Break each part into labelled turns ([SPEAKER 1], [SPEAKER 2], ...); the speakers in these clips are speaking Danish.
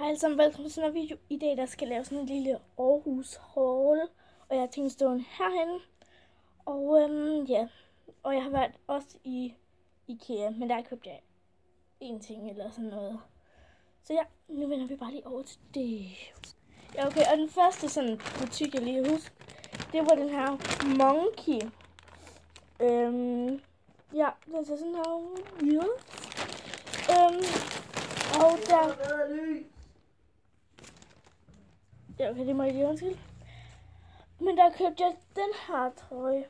[SPEAKER 1] Hej alle sammen, velkommen til den her video. I dag der skal jeg lave sådan en lille Aarhus haul. Og jeg har tænkt stå herhen. Og ja, og jeg har været også i IKEA, men der købte jeg en ting eller sådan noget. Så ja, nu vender vi bare lige over til det. Ja okay, og den første sådan butik jeg lige husker, det var den her Monkey. Ja, den ser sådan her ud. Og der... Ja, okay, det må jeg lige undskylde. Men der købte jeg den her trøje.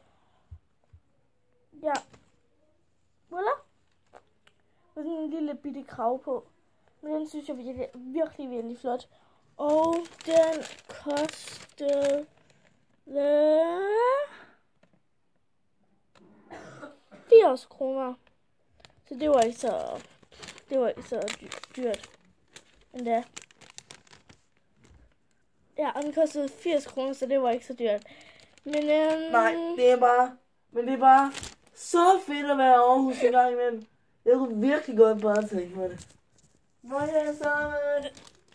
[SPEAKER 1] Ja. Voilà. Med sådan en lille bitte krav på. Men den synes jeg er virkelig flot. Og den kostede 80 kroner. Så det var ikke så dyrt endda. Ja, og den kostede 80 kroner, så det var ikke så dyrt. Men
[SPEAKER 2] nej, det er bare så fedt at være i Aarhus en gang imellem. Jeg kunne virkelig godt bare tænke mig det. Må jeg så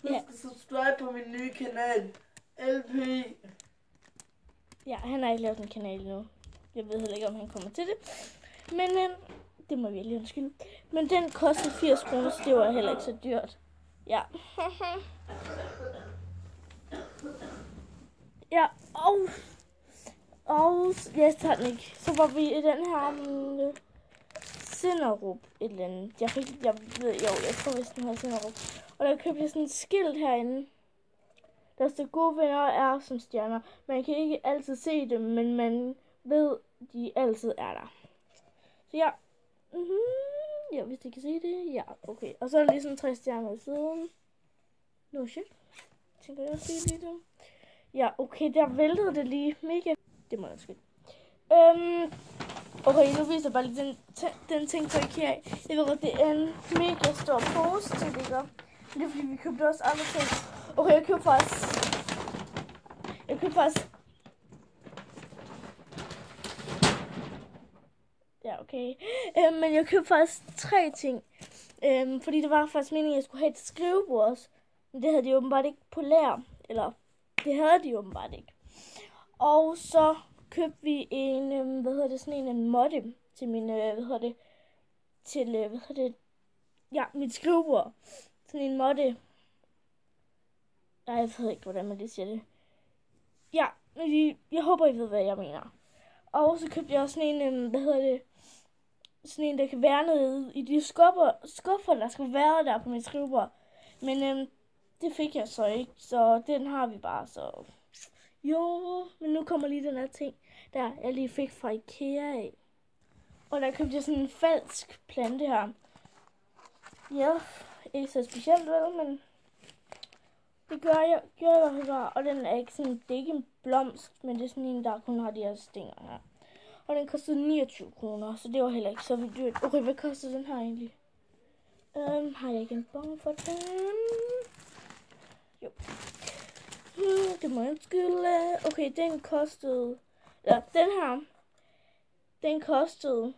[SPEAKER 2] husk subscribe på min nye kanal, LP.
[SPEAKER 1] Ja, han har ikke lavet en kanal endnu. Jeg ved heller ikke, om han kommer til det. Men det må vi lige undskylde. Men den kostede 80 kroner, så det var heller ikke så dyrt. Ja. Ja, og jeg tager den ikke. Så var vi i den her Sinderup et eller andet. Jeg tror vist den hedder Sinderup. Og der købte jeg sådan et skilt herinde. Der står gode venner er som stjerner. Man kan ikke altid se dem, men man ved, de altid er der. Så ja. Ja, hvis I kan se det. Ja, okay. Og så er der lige sådan 3 stjerner i siden. No shit. Tænker jeg også lige det. Ja, okay, der væltede det lige mega. Det må jeg skille. Okay, nu viser jeg bare lige den ting fra IKEA. Jeg ved godt, det er en mega stor pose til det gør. Det er fordi, vi købte også andre ting. Okay, jeg købte faktisk... Ja, okay. Men jeg købte faktisk 3 ting. Fordi det var faktisk meningen, at jeg skulle have et skrivebord også. Men det havde de åbenbart ikke på lager. Eller, det havde de åbenbart ikke. Og så købte vi en, en modem til min, mit skrivebord. Sådan en modde. Nej, jeg ved ikke, hvordan man lige siger det. Ja, jeg håber, I ved, hvad jeg mener. Og så købte jeg også sådan en, sådan en, der kan være nede i de skuffer, der skulle være der på mit skrivebord. Men det fik jeg så ikke, så den har vi bare, så... Jo, men nu kommer lige den her ting, der jeg lige fik fra IKEA af. Og der købte jeg sådan en falsk plante her. Ja, ikke så specielt vel, men det gør jeg i hvert fald bare. Og den er ikke sådan, det er ikke en blomst, men det er sådan en, der kun har de her stænger her. Og den kostede 29 kroner, så det var heller ikke så vildt dyrt. Okay, hvad koster den her egentlig? Har jeg ikke en bon for den? Jo. Det må jeg skylde. Okay, den kostede... Ja, den her. Den kostede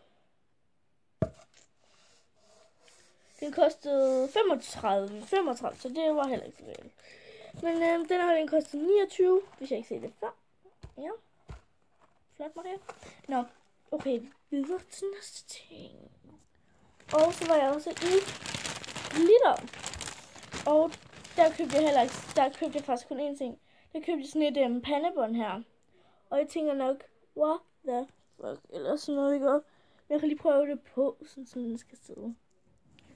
[SPEAKER 1] 35, så det var heller ikke så vildt. Men den her, den kostede 29, hvis jeg ikke ser det før. Ja. Flot, Maria. Nå, okay, videre til næste ting. Og så var jeg også i Lidl. Og der købte jeg faktisk kun én ting. Der købte jeg sådan et pandebånd her. Og jeg tænker nok, what the fuck, eller sådan noget, ikke? Jeg kan lige prøve det på, sådan den skal sidde.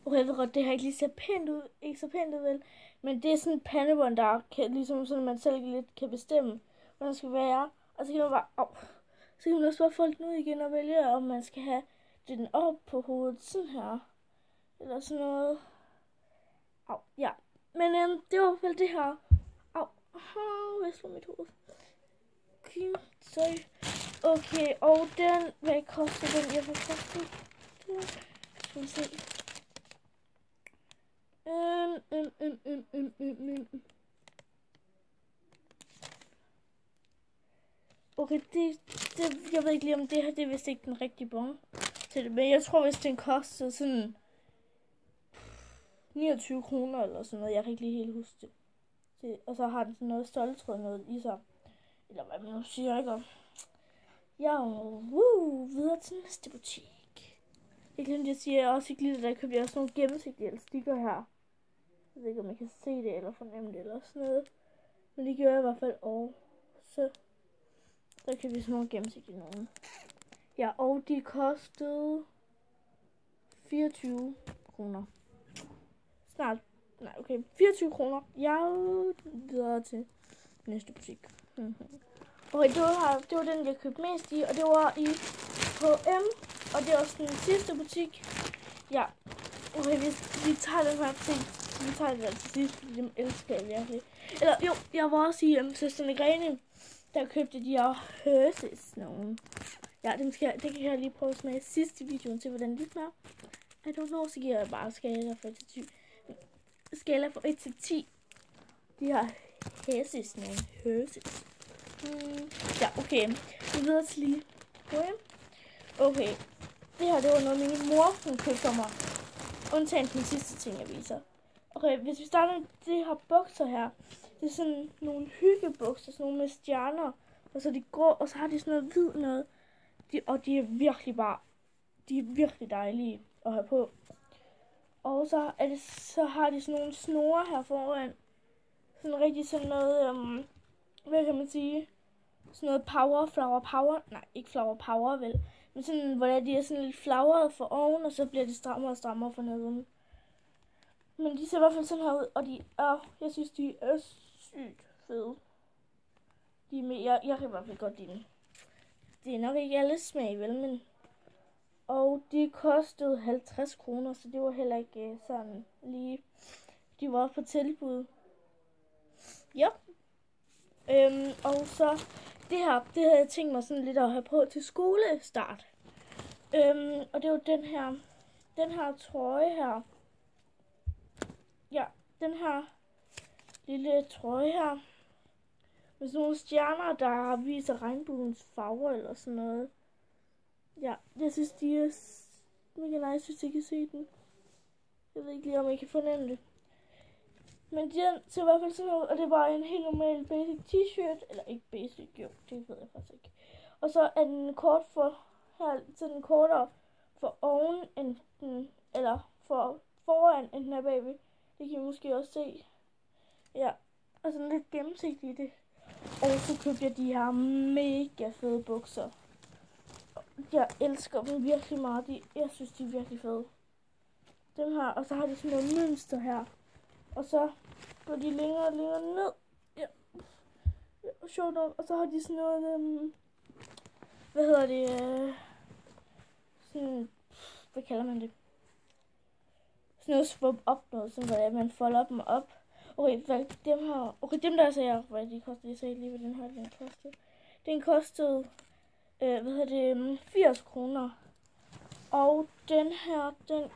[SPEAKER 1] Okay, jeg ved godt, det har ikke lige så pænt ud, ikke så pænt ud, vel? Men det er sådan et pandebånd, der kan, ligesom sådan, man selv lidt kan bestemme, hvordan det skal være. Og så kan man bare, så kan man også bare folde den ud igen og vælge, om man skal have den op på hovedet, sådan her. Eller sådan noget. Ja. Men det var i hvert fald det her. Jeg slår mit hoved. Okay, sorry. Okay, og den, hvad koster den? Jeg vil koste den. Skal vi se. Okay, jeg ved ikke lige om det her, det er vist ikke den rigtige bon til det, men jeg tror vist den kostede sådan 29 kroner eller sådan noget. Jeg kan ikke lige helt huske det. Og så har den sådan noget stoltråd noget i sig. Eller hvad man nu siger, ikke? Ja, videre til næste butik. Jeg glemte at sige, at jeg også fik lige, der købte jeg sådan nogle gennemsigtige stikker her. Jeg ved ikke, om I kan se det eller fornemme det eller sådan noget. Men det gjorde jeg i hvert fald. Og så købte vi sådan nogle gennemsigtige nogen. Ja, og de kostede 24 kroner. Snart. Nej, okay. 24 kroner. Jeg videre til næste butik. Okay, det var den, jeg købte mest i. Og det var i H&M. Og det er også den sidste butik. Ja. Okay, vi tager den her ting. Vi tager den til sidst, fordi dem elsker jeg virkelig. Eller jo, jeg var også i Søsterne Grene. Der købte de her Hershey's nogen. Ja, det kan jeg lige prøve at smage sidste videoen til, hvordan de smager. I don't know, så giver jeg bare skala fra 1 til 10. Skala fra 1 til 10. De her Hershey's nogen. Hershey's. Ja, okay. Vi videre til lige. Okay. Det her, det var noget, min mor hun købte for mig. Undtagen den sidste ting, jeg viser. Okay, hvis vi starter med de her bukser her. Det er sådan nogle hyggebukser, sådan nogle med stjerner. Og så er de grå, og så har de sådan noget hvid noget. Og de er virkelig dejlige at have på. Og så har de sådan nogle snore her foran. Sådan rigtig sådan noget, hvad kan man sige? Sådan noget flower power. Nej, ikke flower power vel. Men sådan, hvor de er sådan lidt floweret for oven, og så bliver de strammere og strammere for neden. Men de ser i hvert fald sådan her ud, og jeg synes, de er sygt fede. Jeg kan i hvert fald godt lide dem. Det er nok ikke alle smag, vel, men... Og de kostede 50 kroner, så det var heller ikke sådan lige... De var på tilbud. Ja. Og så... Det havde jeg tænkt mig sådan lidt at have på til skolestart. Og det var den her trøje her. Ja, den her lille trøje her. Med sådan nogle stjerner, der viser regnbuens farver eller sådan noget. Ja, jeg synes, de er mega nice, hvis I kan se den. Jeg ved ikke lige, om I kan fornemme det. Men de ser i hvert fald sådan ud, og det var en helt normal basic t-shirt. Eller ikke basic, jo, det ved jeg faktisk ikke. Og så er den kort for her, så den kortere for oven end den, eller for foran end den er bagved. Det kan I måske også se. Ja, og sådan lidt gennemsigtigt i det. Og så købte jeg de her mega fede bukser. Jeg elsker dem virkelig meget. Jeg synes, de er virkelig fede. Dem her, og så har de sådan noget mønster her. Og så går de længere og længere ned. Ja, sjovt nok. Og så har de sådan noget, hvad hedder det, sådan, hvad kalder man det? Sådan noget swap op noget, sådan hvor man folder dem op. Okay, dem der sagde jeg, hvad de kostede. Jeg sagde lige, hvad den her den kostede. Den kostede, 80 kroner. Og den her, den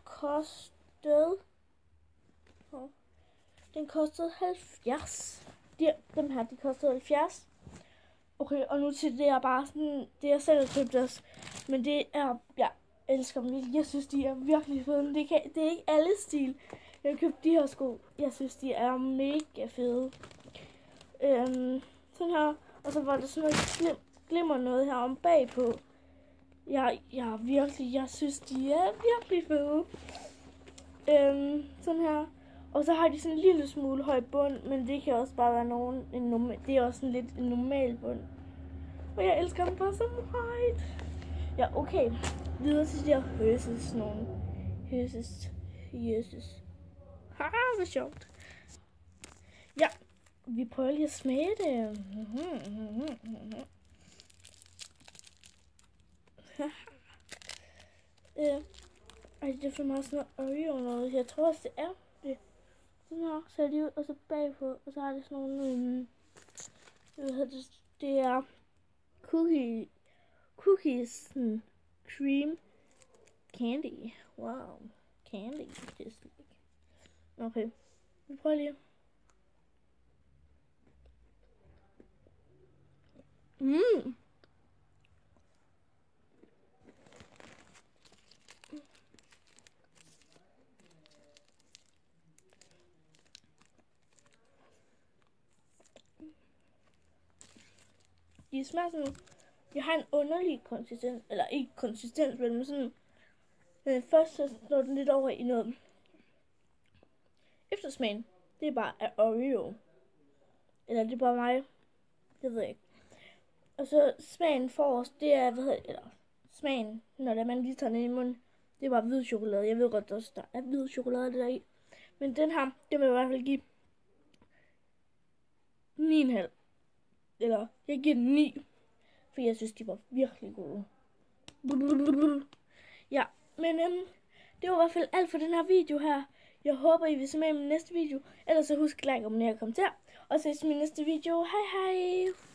[SPEAKER 1] kostede 70. Dem her, de kostede 70. Okay, og nu til det er bare sådan, det jeg selv har købt også. Men det er, jeg elsker dem. Jeg synes, de er virkelig fede. Det er ikke alle stil. Jeg har købt de her sko. Jeg synes, de er mega fede. Sådan her. Og så var der sådan noget glimmer noget her om bagpå. Jeg synes, de er virkelig fede. Sådan her. Og så har de sådan en lille smule høj bund, men det kan også bare være det er også sådan lidt en normal bund. Og jeg elsker dem bare så meget. Ja, okay. Videre til de her Hershey's nogle. Hershey's. Haha, hvor sjovt. Ja, vi prøver lige at smage det. Det er for meget sådan noget Oreo noget. Jeg tror også, det er det. Sådan her ser de ud, og så bagpå, og så har det sådan nogle, det er cookies, cream candy. Wow, candy. Okay, vi prøver lige. de smager sådan, de har en underlig konsistens, eller ikke konsistens, men sådan, først så slår den lidt over i noget. Eftersmagen, det er bare af Oreo. Eller det er bare mig. Det ved jeg ikke. Og så smagen forrest, det er, smagen, når man lige tager den i munden, det er bare hvid chokolade. Jeg ved godt, der er hvid chokolade der i. Men den her, det vil jeg i hvert fald give 9,5. Eller, jeg giver den 9. For jeg synes, de var virkelig gode. Ja, men det var i hvert fald alt for den her video her. Jeg håber, I vil se med i min næste video. Ellers så husk like, abonnere og kommenter. Og ses i min næste video. Hej hej!